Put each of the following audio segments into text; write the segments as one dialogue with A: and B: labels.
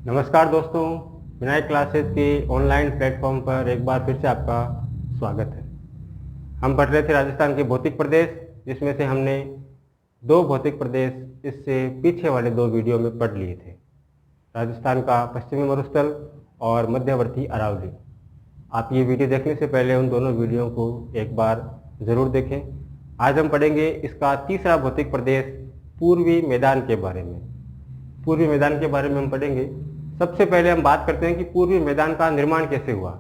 A: नमस्कार दोस्तों, विनायक क्लासेस के ऑनलाइन प्लेटफॉर्म पर एक बार फिर से आपका स्वागत है। हम पढ़ रहे थे राजस्थान के भौतिक प्रदेश, जिसमें से हमने दो भौतिक प्रदेश इससे पीछे वाले दो वीडियो में पढ़ लिए थे, राजस्थान का पश्चिमी मरुस्थल और मध्यवर्ती अरावली। आप ये वीडियो देखने से पहले उन दोनों वीडियो को एक बार ज़रूर देखें। आज हम पढ़ेंगे इसका तीसरा भौतिक प्रदेश, पूर्वी मैदान के बारे में। पूर्वी मैदान के बारे में हम पढ़ेंगे। सबसे पहले हम बात करते हैं कि पूर्वी मैदान का निर्माण कैसे हुआ।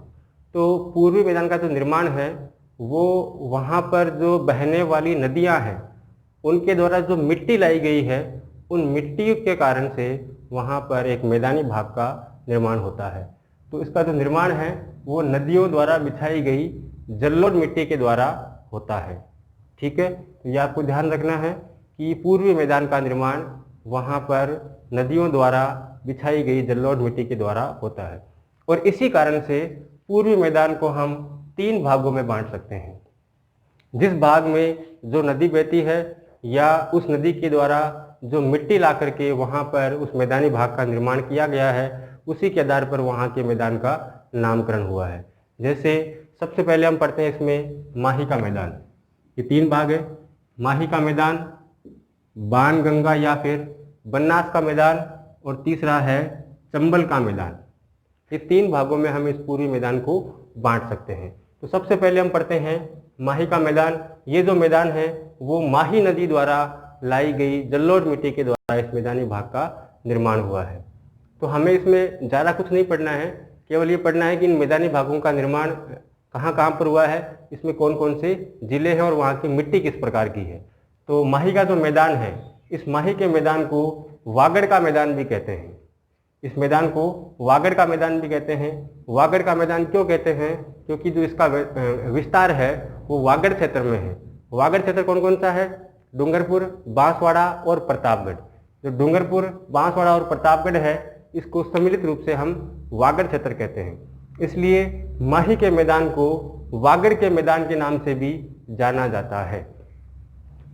A: तो पूर्वी मैदान का जो निर्माण है वो वहाँ पर जो बहने वाली नदियाँ हैं उनके द्वारा जो मिट्टी लाई गई है, उन मिट्टी के कारण से वहाँ पर एक मैदानी भाग का निर्माण होता है। तो इसका जो निर्माण है वो नदियों द्वारा बिछाई गई जलोढ़ मिट्टी के द्वारा होता है। ठीक है, तो ये आपको ध्यान रखना है कि पूर्वी मैदान का निर्माण वहाँ पर नदियों द्वारा बिछाई गई जलोढ़ मिट्टी के द्वारा होता है। और इसी कारण से पूर्वी मैदान को हम तीन भागों में बांट सकते हैं। जिस भाग में जो नदी बहती है या उस नदी के द्वारा जो मिट्टी ला करके वहाँ पर उस मैदानी भाग का निर्माण किया गया है, उसी के आधार पर वहाँ के मैदान का नामकरण हुआ है। जैसे सबसे पहले हम पढ़ते हैं इसमें माही का मैदान। ये तीन भाग है, माही का मैदान, बाणगंगा या फिर बनास का मैदान, और तीसरा है चंबल का मैदान। ये तीन भागों में हम इस पूर्वी मैदान को बांट सकते हैं। तो सबसे पहले हम पढ़ते हैं माही का मैदान। ये जो मैदान है वो माही नदी द्वारा लाई गई जलोढ़ मिट्टी के द्वारा इस मैदानी भाग का निर्माण हुआ है। तो हमें इसमें ज़्यादा कुछ नहीं पढ़ना है, केवल ये पढ़ना है कि इन मैदानी भागों का निर्माण कहाँ कहाँ पर हुआ है, इसमें कौन कौन से जिले हैं और वहाँ की मिट्टी किस प्रकार की है। तो माही का जो मैदान है, इस माही के मैदान को वागड़ का मैदान भी कहते हैं। इस मैदान को वागड़ का मैदान भी कहते हैं। वागड़ का मैदान क्यों कहते हैं? क्योंकि जो इसका विस्तार है वो वागड़ क्षेत्र में है। वागड़ क्षेत्र कौन कौन सा है? डूंगरपुर, बांसवाड़ा और प्रतापगढ़। जो डूंगरपुर, बांसवाड़ा और प्रतापगढ़ है, इसको सम्मिलित रूप से हम वागड़ क्षेत्र कहते हैं। इसलिए माही के मैदान को वागड़ के मैदान के नाम से भी जाना जाता है।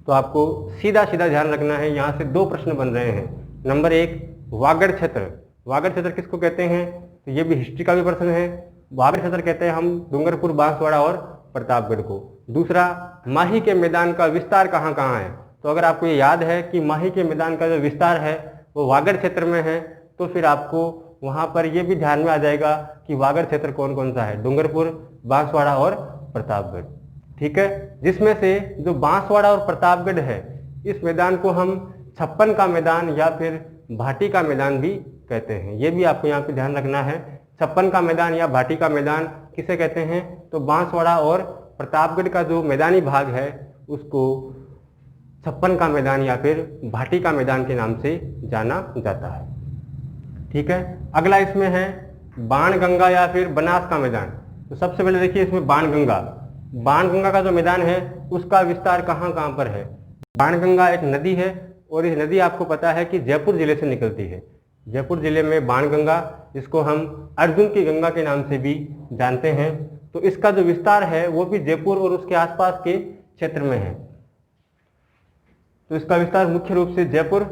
A: तो आपको सीधा सीधा ध्यान रखना है, यहाँ से दो प्रश्न बन रहे हैं। नंबर एक, वागड़ क्षेत्र। वागड़ क्षेत्र किसको कहते हैं? तो ये भी हिस्ट्री का भी प्रश्न है। वागड़ क्षेत्र कहते हैं हम डूंगरपुर, बांसवाड़ा और प्रतापगढ़ को। दूसरा, माही के मैदान का विस्तार कहाँ कहाँ है? तो अगर आपको ये याद है कि माही के मैदान का जो विस्तार है वो वागड़ क्षेत्र में है, तो फिर आपको वहाँ पर ये भी ध्यान में आ जाएगा कि वागड़ क्षेत्र कौन कौन सा है, डूंगरपुर, बांसवाड़ा और प्रतापगढ़। ठीक है, जिसमें से जो बांसवाड़ा और प्रतापगढ़ है, इस मैदान को हम छप्पन का मैदान या फिर भाटी का मैदान भी कहते हैं। ये भी आपको यहाँ पे ध्यान रखना है। छप्पन का मैदान या भाटी का मैदान किसे कहते हैं? तो बांसवाड़ा और प्रतापगढ़ का जो मैदानी भाग है उसको छप्पन का मैदान या फिर भाटी का मैदान के नाम से जाना जाता है। ठीक है, अगला इसमें है बाणगंगा या फिर बनास का मैदान। तो सबसे पहले देखिए इसमें बाणगंगा। बाणगंगा का जो मैदान है उसका विस्तार कहाँ कहाँ पर है? बाणगंगा एक नदी है और इस नदी आपको पता है कि जयपुर जिले से निकलती है। जयपुर जिले में बाणगंगा, जिसको हम अर्जुन की गंगा के नाम से भी जानते हैं, तो इसका जो विस्तार है वो भी जयपुर और उसके आसपास के क्षेत्र में है। तो इसका विस्तार मुख्य रूप से जयपुर,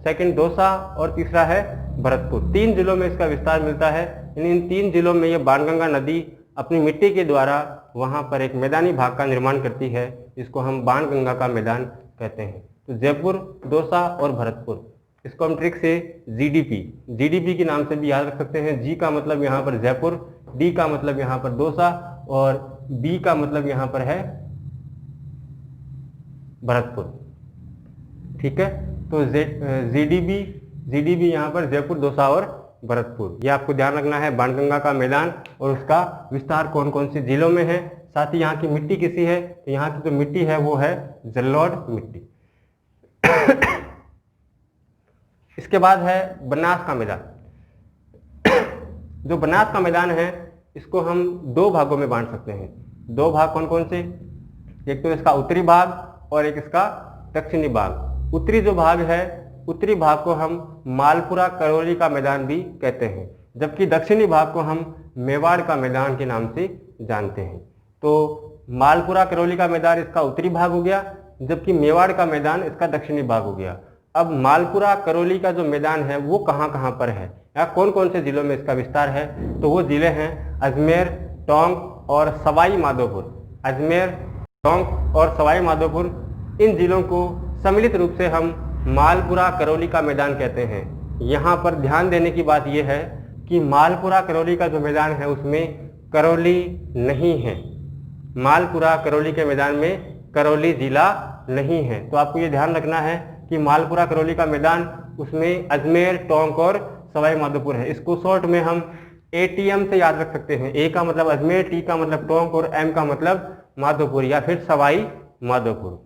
A: सेकंड दौसा और तीसरा है भरतपुर। तीन जिलों में इसका विस्तार मिलता है। इन तीन जिलों में ये बाणगंगा नदी अपनी मिट्टी के द्वारा वहाँ पर एक मैदानी भाग का निर्माण करती है, जिसको हम बाणगंगा का मैदान कहते हैं। तो जयपुर, दौसा और भरतपुर, इसको हम ट्रिक से जीडीपी के नाम से भी याद रख सकते हैं। जी का मतलब यहाँ पर जयपुर, डी का मतलब यहाँ पर दौसा और बी का मतलब यहाँ पर है भरतपुर। ठीक है, तो जीडीबी यहाँ पर जयपुर, दौसा और भरतपुर। ये आपको ध्यान रखना है, बाणगंगा का मैदान और उसका विस्तार कौन कौन से जिलों में है। साथ ही यहाँ की मिट्टी किसी है? तो यहाँ की जो मिट्टी है वो है जलोढ़ मिट्टी। इसके बाद है बनास का मैदान। जो बनास का मैदान है इसको हम दो भागों में बांट सकते हैं। दो भाग कौन कौन से? एक तो इसका उत्तरी भाग और एक इसका दक्षिणी भाग। उत्तरी जो भाग है, उत्तरी भाग को हम मालपुरा करौली का मैदान भी कहते हैं, जबकि दक्षिणी भाग को हम मेवाड़ का मैदान के नाम से जानते हैं। तो मालपुरा करौली का मैदान इसका उत्तरी भाग हो गया, जबकि मेवाड़ का मैदान इसका दक्षिणी भाग हो गया। अब मालपुरा करौली का जो मैदान है वो कहाँ कहाँ पर है, या कौन कौन से जिलों में इसका विस्तार है, तो वो जिले हैं अजमेर, टोंक और सवाई माधोपुर। अजमेर, टोंक और सवाई माधोपुर, इन जिलों को सम्मिलित रूप से हम मालपुरा करौली का मैदान कहते हैं। यहाँ पर ध्यान देने की बात यह है कि मालपुरा करौली का जो मैदान है उसमें करौली नहीं है। मालपुरा करौली के मैदान में करौली जिला नहीं है। तो आपको ये ध्यान रखना है कि मालपुरा करौली का मैदान, उसमें अजमेर, टोंक और सवाई माधोपुर है। इसको शॉर्ट में हम ATM से याद रख सकते हैं। A का मतलब अजमेर, T का मतलब टोंक और M का मतलब माधोपुर या फिर सवाई माधोपुर।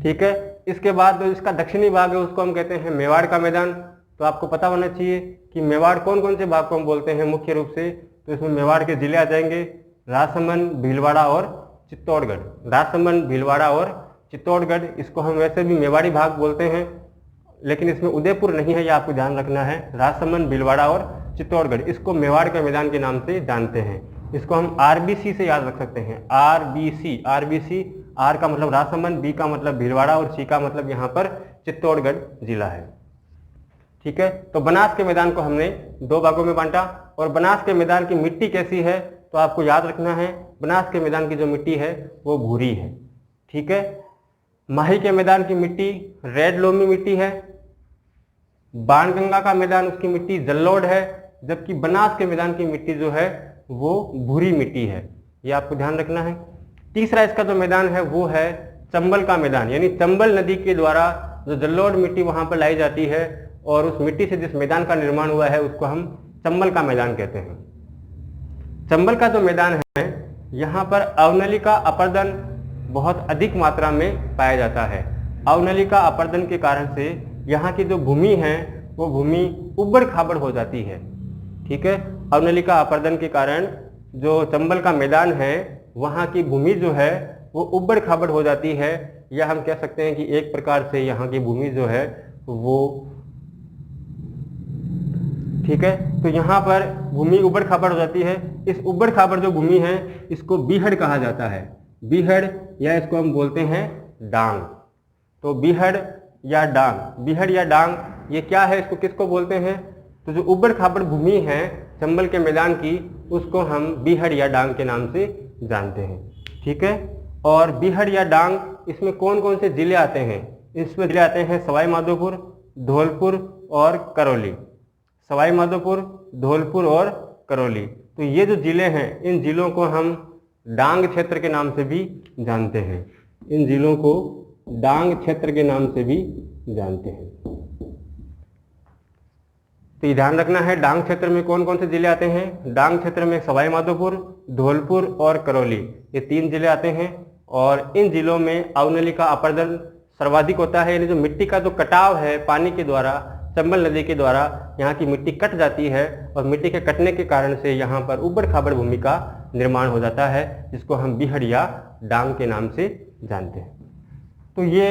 A: ठीक है। इसके बाद जो इसका दक्षिणी भाग है उसको हम कहते हैं मेवाड़ का मैदान। तो आपको पता होना चाहिए कि मेवाड़ कौन कौन से भाग को हम बोलते हैं मुख्य रूप से। तो इसमें मेवाड़ के जिले आ जाएंगे राजसमंद, भीलवाड़ा और चित्तौड़गढ़। राजसमंद, भीलवाड़ा और चित्तौड़गढ़, इसको हम वैसे भी मेवाड़ी भाग बोलते हैं, लेकिन इसमें उदयपुर नहीं है, यह आपको ध्यान रखना है। राजसमंद, भीलवाड़ा और चित्तौड़गढ़, इसको मेवाड़ के मैदान के नाम से जानते हैं। इसको हम RBC से याद रख सकते हैं। RBC, R का मतलब राजसमंद, B का मतलब भीलवाड़ा और C का मतलब यहाँ पर चित्तौड़गढ़ जिला है। ठीक है। तो बनास के मैदान को हमने दो भागों में बांटा। और बनास के मैदान की मिट्टी कैसी है, तो आपको याद रखना है बनास के मैदान की जो मिट्टी है वो भूरी है। ठीक है। माही के मैदान की मिट्टी रेड लोमी मिट्टी है। बाणगंगा का मैदान, उसकी मिट्टी जल्लोड है, जबकि बनास के मैदान की मिट्टी जो है वो भूरी मिट्टी है। ये आपको ध्यान रखना है। तीसरा इसका जो मैदान है वो है चंबल का मैदान, यानी चंबल नदी के द्वारा जो जल्लोड मिट्टी वहां पर लाई जाती है और उस मिट्टी से जिस मैदान का निर्माण हुआ है उसको हम चंबल का मैदान कहते हैं। चंबल का जो मैदान है यहाँ पर अवनली का अपर्दन बहुत अधिक मात्रा में पाया जाता है। अवनली का अपर्दन के कारण से यहाँ की जो भूमि है वो भूमि उबड़ खाबड़ हो जाती है। ठीक है। अवनली का अपर्दन के कारण जो चंबल का मैदान है वहाँ की भूमि जो है वो उबड़ खाबड़ हो जाती है, या हम कह सकते हैं कि एक प्रकार से यहाँ की भूमि जो है वो, ठीक है, तो यहाँ पर भूमि उबड़ खाबड़ हो जाती है। इस उबड़ खाबड़ जो भूमि है इसको बीहड़ कहा जाता है। बीहड़, या इसको हम बोलते हैं डांग। तो बीहड़ या डांग, बीहड़ या डांग ये क्या है, इसको किसको बोलते हैं, तो जो उबड़ खाबड़ भूमि है चंबल के मैदान की उसको हम बीहड़ या डांग के नाम से जानते हैं। ठीक है। और बीहड़ या डांग, इसमें कौन कौन से जिले आते हैं, इसमें जिले आते हैं सवाई माधोपुर, धौलपुर और करौली। सवाई माधोपुर, धौलपुर और करौली, तो ये जो जिले हैं इन जिलों को हम डांग क्षेत्र के नाम से भी जानते हैं। इन जिलों को डांग क्षेत्र के नाम से भी जानते हैं। तो ये ध्यान रखना है डांग क्षेत्र में कौन कौन से जिले आते हैं। डांग क्षेत्र में सवाई माधोपुर, धौलपुर और करौली, ये तीन जिले आते हैं। और इन जिलों में अवनली का अपर्दन सर्वाधिक होता है, यानी जो मिट्टी का जो कटाव है पानी के द्वारा, चंबल नदी के द्वारा यहाँ की मिट्टी कट जाती है और मिट्टी के कटने के कारण से यहाँ पर उबड़ खाबड़ भूमि का निर्माण हो जाता है, जिसको हम बीहड़ या डांग के नाम से जानते हैं। तो ये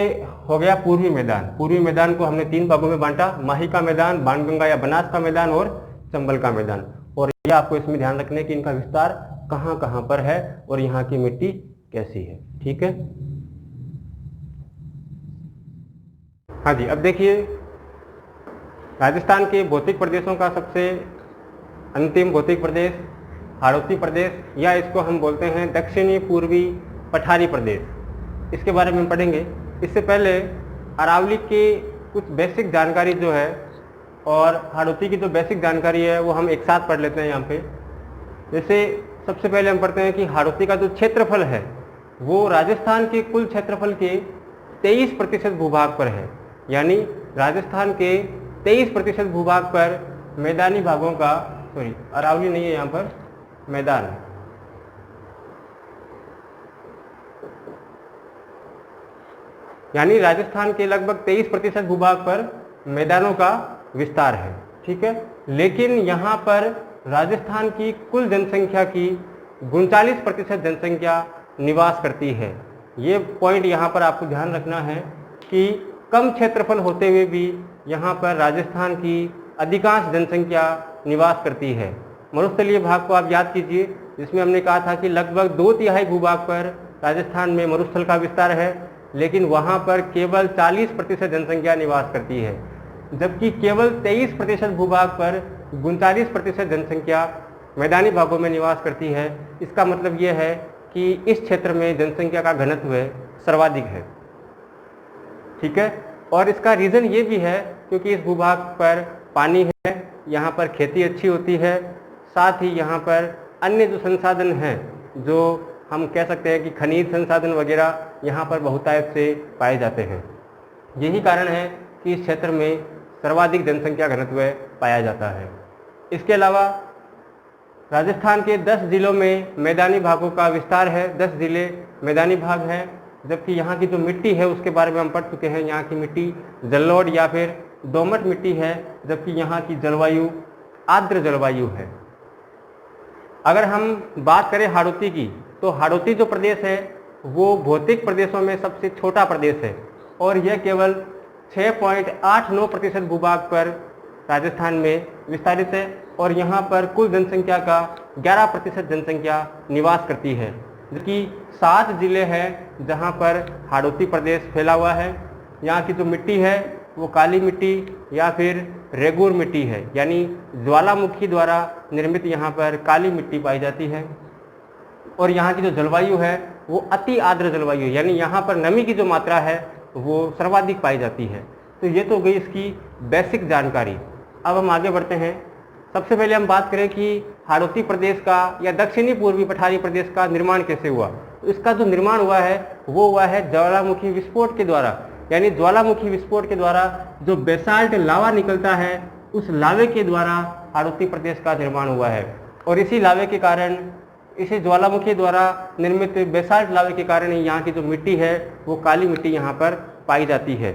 A: हो गया पूर्वी मैदान। पूर्वी मैदान को हमने तीन भागों में बांटा, माही का मैदान, बाणगंगा या बनास का मैदान और चंबल का मैदान। और ये आपको इसमें ध्यान रखने की इनका विस्तार कहाँ कहाँ पर है और यहाँ की मिट्टी कैसी है। ठीक है। हाँ जी, अब देखिए राजस्थान के भौतिक प्रदेशों का सबसे अंतिम भौतिक प्रदेश हाड़ौती प्रदेश, या इसको हम बोलते हैं दक्षिणी पूर्वी पठारी प्रदेश, इसके बारे में पढ़ेंगे। इससे पहले अरावली की कुछ बेसिक जानकारी जो है और हाड़ौती की जो बेसिक जानकारी है वो हम एक साथ पढ़ लेते हैं यहाँ पे। जैसे सबसे पहले हम पढ़ते हैं कि हाड़ौती का जो क्षेत्रफल है वो राजस्थान के कुल क्षेत्रफल के 23% भूभाग पर है, यानी राजस्थान के 23% भूभाग पर मैदानी भागों का, सॉरी अरावली नहीं है यहाँ पर, मैदान है। यानी राजस्थान के लगभग 23% भूभाग पर मैदानों का विस्तार है। ठीक है। लेकिन यहाँ पर राजस्थान की कुल जनसंख्या की 39% जनसंख्या निवास करती है। ये पॉइंट यहाँ पर आपको ध्यान रखना है कि कम क्षेत्रफल होते हुए भी यहाँ पर राजस्थान की अधिकांश जनसंख्या निवास करती है। मरुस्थलीय भाग को आप याद कीजिए, जिसमें हमने कहा था कि लगभग 2/3 भूभाग पर राजस्थान में मरुस्थल का विस्तार है, लेकिन वहाँ पर केवल 40% जनसंख्या निवास करती है। जबकि केवल 23% भूभाग पर 39% जनसंख्या मैदानी भागों में निवास करती है। इसका मतलब ये है कि इस क्षेत्र में जनसंख्या का घनत्व सर्वाधिक है। ठीक है, और इसका रीज़न ये भी है क्योंकि इस भूभाग पर पानी है, यहाँ पर खेती अच्छी होती है, साथ ही यहाँ पर अन्य जो संसाधन हैं, जो हम कह सकते हैं कि खनिज संसाधन वगैरह यहाँ पर बहुतायत से पाए जाते हैं। यही कारण है कि इस क्षेत्र में सर्वाधिक जनसंख्या घनत्व पाया जाता है। इसके अलावा राजस्थान के 10 जिलों में मैदानी भागों का विस्तार है। 10 जिले मैदानी भाग हैं, जबकि यहाँ की जो मिट्टी है उसके बारे में हम पढ़ चुके हैं। यहाँ की मिट्टी जलोढ़ या फिर दोमट मिट्टी है, जबकि यहाँ की जलवायु आर्द्र जलवायु है। अगर हम बात करें हाड़ौती की, तो हाड़ौती जो प्रदेश है वो भौतिक प्रदेशों में सबसे छोटा प्रदेश है और यह केवल 6.89% भूभाग पर राजस्थान में विस्तारित है और यहाँ पर कुल जनसंख्या का 11% जनसंख्या निवास करती है, जबकि 7 जिले हैं जहाँ पर हाड़ौती प्रदेश फैला हुआ है। यहाँ की जो मिट्टी है वो काली मिट्टी या फिर रेगूर मिट्टी है, यानी ज्वालामुखी द्वारा निर्मित यहाँ पर काली मिट्टी पाई जाती है। और यहाँ की जो जलवायु है वो अति आर्द्र जलवायु, यानी यहाँ पर नमी की जो मात्रा है वो सर्वाधिक पाई जाती है। तो ये तो गई इसकी बेसिक जानकारी। अब हम आगे बढ़ते हैं। सबसे पहले हम बात करें कि हाड़ौती प्रदेश का या दक्षिणी पूर्वी पठारी प्रदेश का निर्माण कैसे हुआ। तो इसका जो निर्माण हुआ है वो हुआ है ज्वालामुखी विस्फोट के द्वारा, यानी ज्वालामुखी विस्फोट के द्वारा जो बेसाल्ट लावा निकलता है उस लावे के द्वारा हाड़ौती प्रदेश का निर्माण हुआ है। और इसी लावे के कारण, इसी ज्वालामुखी द्वारा निर्मित बेसाल्ट लावे के कारण यहाँ की जो मिट्टी है वो काली मिट्टी यहाँ पर पाई जाती है।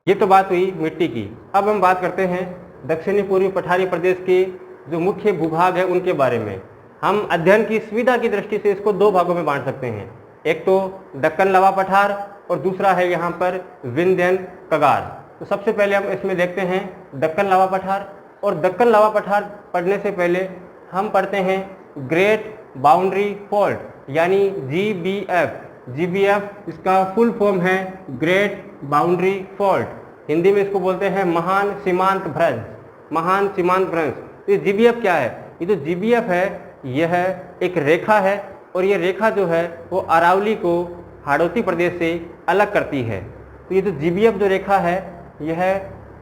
A: ये तो बात हुई मिट्टी की। अब हम बात करते हैं दक्षिणी पूर्वी पठारी प्रदेश के जो मुख्य भूभाग है उनके बारे में। हम अध्ययन की सुविधा की दृष्टि से इसको 2 भागों में बांट सकते हैं, एक तो दक्कन लावा पठार और दूसरा है यहाँ पर विंध्यन कगार। तो सबसे पहले हम इसमें देखते हैं दक्कन लावा पठार। और दक्कन लावा पठार पढ़ने से पहले हम पढ़ते हैं ग्रेट बाउंड्री फॉल्ट, यानी GBF। GBF इसका फुल फॉर्म है ग्रेट बाउंड्री फॉल्ट। हिंदी में इसको बोलते हैं महान सीमांत भ्रंश, महान सीमांत भ्रंश। तो ये GBF क्या है? ये जो GBF है यह एक रेखा है और ये रेखा जो है वो अरावली को हाड़ौती प्रदेश से अलग करती है। तो ये जो GBF जो रेखा है यह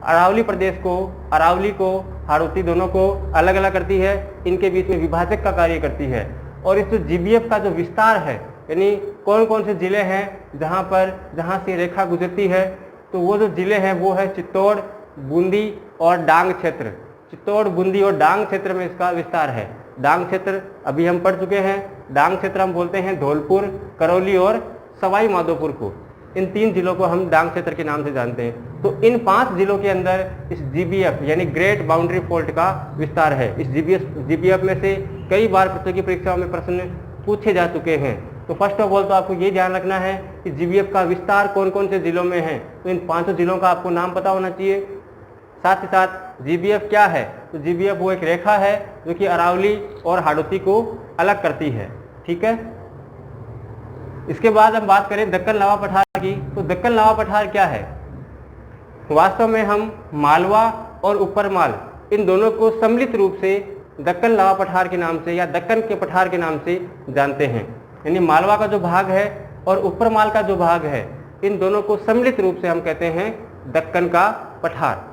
A: अरावली प्रदेश को, अरावली को, हाड़ौती दोनों को अलग अलग करती है, इनके बीच में विभाजक का कार्य करती है। और इस जो GBF का जो विस्तार है, यानी कौन कौन से जिले हैं जहाँ से रेखा गुजरती है, तो वो जो जिले हैं वो है चित्तौड़, बूंदी और डांग क्षेत्र। चित्तौड़, बूंदी और डांग क्षेत्र में इसका विस्तार है। डांग क्षेत्र अभी हम पढ़ चुके हैं। डांग क्षेत्र हम बोलते हैं धौलपुर, करौली और सवाई माधोपुर को। इन 3 जिलों को हम डांग क्षेत्र के नाम से जानते हैं। तो इन 5 जिलों के अंदर इस GBF यानी ग्रेट बाउंड्री फॉल्ट का विस्तार है। इस GBF में से कई बार प्रतियोगी परीक्षाओं में प्रश्न पूछे जा चुके हैं। तो फर्स्ट ऑफ ऑल तो आपको ये ध्यान रखना है कि GBF का विस्तार कौन कौन से जिलों में है। तो इन 5 जिलों का आपको नाम पता होना चाहिए। साथ ही साथ GBF क्या है? तो GBF वो एक रेखा है जो कि अरावली और हाड़ौती को अलग करती है। ठीक है, इसके बाद हम बात करें दक्कन लावा पठार की। तो दक्कन लावा पठार क्या है? वास्तव में हम मालवा और उपरमाल इन दोनों को सम्मिलित रूप से दक्कन लावा पठार के नाम से या दक्कन के पठार के नाम से जानते हैं। यानी मालवा का जो भाग है और उपरमाल का जो भाग है, इन दोनों को सम्मिलित रूप से हम कहते हैं दक्कन का पठार।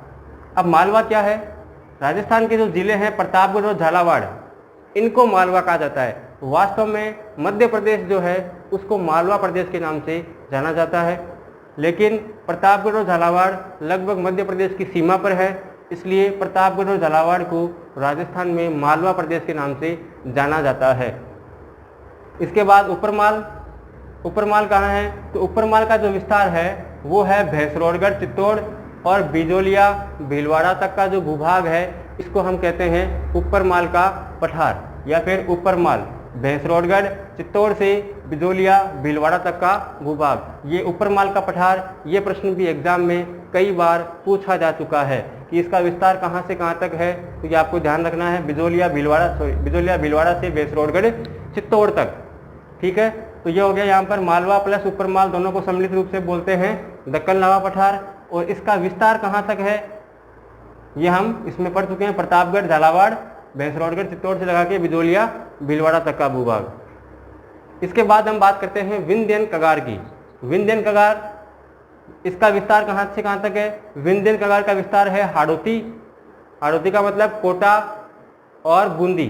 A: अब मालवा क्या है? राजस्थान के जो जिले हैं प्रतापगढ़ और झालावाड़, इनको मालवा कहा जाता है। वास्तव में मध्य प्रदेश जो है उसको मालवा प्रदेश के नाम से जाना जाता है, लेकिन प्रतापगढ़ और झालावाड़ लगभग मध्य प्रदेश की सीमा पर है, इसलिए प्रतापगढ़ और झालावाड़ को राजस्थान में मालवा प्रदेश के नाम से जाना जाता है। इसके बाद उपरमाल। उपरमाल कहाँ है? तो उपरमाल का जो विस्तार है वो है भैंसरोडगढ़, चित्तौड़ और बिजोलिया भीलवाड़ा तक का जो भूभाग है इसको हम कहते हैं उपरमाल का पठार या फिर उपरमाल। भैंसरोडगढ़, चित्तौड़ से बिजोलिया भीलवाड़ा तक का भूभाग, ये उपरमाल का पठार। ये प्रश्न भी एग्जाम में कई बार पूछा जा चुका है कि इसका विस्तार कहाँ से कहाँ तक है। तो ये आपको ध्यान रखना है, बिजोलिया भीलवाड़ा से भैंसरोडगढ़, चित्तौड़ तक। ठीक है, तो ये हो गया यहाँ पर मालवा प्लस उपरमाल दोनों को सम्मिलित रूप से बोलते हैं दक्कन लावा पठार। और इसका विस्तार कहाँ तक है ये हम इसमें पढ़ चुके हैं। प्रतापगढ़, झालावाड़, भैंसरौडगढ़, चित्तौड़ से लगा के बिजोलिया, भीलवाड़ा तक का भूभाग। इसके बाद हम बात करते हैं विंध्यन कगार की। विंध्यन कगार, इसका विस्तार कहाँ से कहाँ तक है? विंध्यन कगार का विस्तार है हाड़ौती, हाड़ौती का मतलब कोटा और बूंदी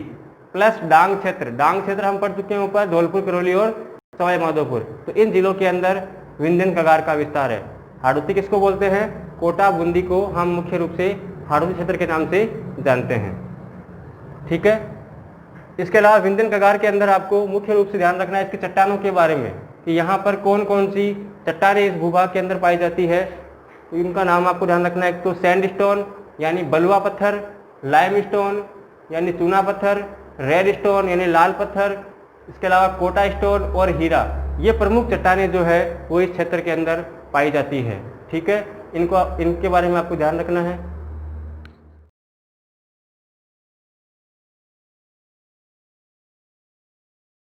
A: प्लस डांग क्षेत्र। डांग क्षेत्र हम पढ़ चुके हैं ऊपर, धौलपुर, करौली और सवाई माधोपुर। तो इन जिलों के अंदर विंध्यन कगार का विस्तार है। हाड़ौती किसको बोलते हैं? कोटा, बूंदी को हम मुख्य रूप से हाड़ौती क्षेत्र के नाम से जानते हैं। ठीक है। इसके अलावा विंध्यन कगार के अंदर आपको मुख्य रूप से ध्यान रखना है इसकी चट्टानों के बारे में कि यहाँ पर कौन कौन सी चट्टानें इस भूभाग के अंदर पाई जाती है। तो इनका नाम आपको ध्यान रखना है। एक तो सैंडस्टोन यानी बलुआ पत्थर, लाइमस्टोन यानी चूना पत्थर, रेड स्टोन यानी लाल पत्थर, इसके अलावा कोटा स्टोन और हीरा। ये प्रमुख चट्टानें जो है वो इस क्षेत्र के अंदर पाई जाती है। ठीक है, इनके बारे में आपको ध्यान रखना है।